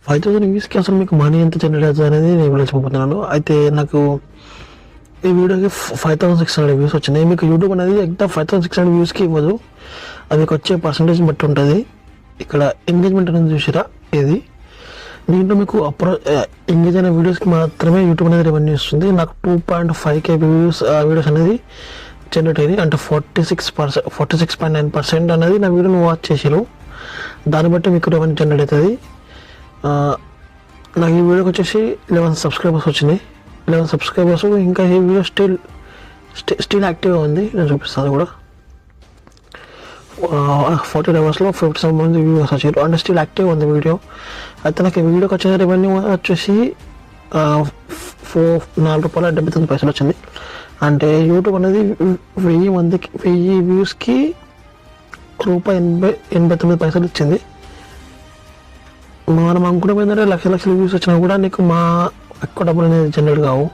5000 వ్యూస్కి అసలు మీకు మనీ ఎంత జనరేట్ అవుతుంది అనేది నేను వీడియో చెప్పబోతున్నాను. అయితే నాకు ఈ వీడియోకి 5600 వ్యూస్ వచ్చినాయి. మీకు యూట్యూబ్ అనేది ఎగ్జాక్ట్ 5600 వ్యూస్కి ఇవ్వదు, అది మీకు వచ్చే పర్సంటేజ్ బట్టి ఉంటుంది. ఇక్కడ ఎంగేజ్మెంట్ అనేది చూసిరా, ఇది దీంట్లో మీకు ఎంగేజ్ అయిన వీడియోస్కి మాత్రమే యూట్యూబ్ అనేది రెవెన్యూ ఇస్తుంది. నాకు 2.5K వ్యూస్ వీడియోస్ అనేది జనరేట్ అయింది. అంటే 46.9% అనేది నా వీడియోని వాచ్ చేసారు. దాన్ని బట్టి మీకు రెవెన్యూ జనరేట్ అవుతుంది. నాకు ఈ వీడియోకి వచ్చేసి 11 సబ్స్క్రైబర్స్ వచ్చినాయి. 11 సబ్స్క్రైబర్స్. ఇంకా ఈ వీడియో స్టిల్ యాక్టివ్గా ఉంది, నేను చూపిస్తాను కూడా. 40 అవర్స్లో 57 మంది వ్యూవర్స్ వచ్చారు, అంటే స్టిల్ యాక్టివ్గా ఉంది వీడియో. అయితే నాకు ఈ వీడియోకి వచ్చిన రెవెన్యూ వచ్చేసి ₹4.79 వచ్చింది. అంటే యూట్యూబ్ అనేది 1000 వ్యూస్కి ₹89 ఇచ్చింది. మనం అనుకున్న ఏంటంటే లక్షల వ్యూస్ వచ్చినా కూడా నీకు ఎక్కువ డబ్బులు అనేది జనరేట్ కావు.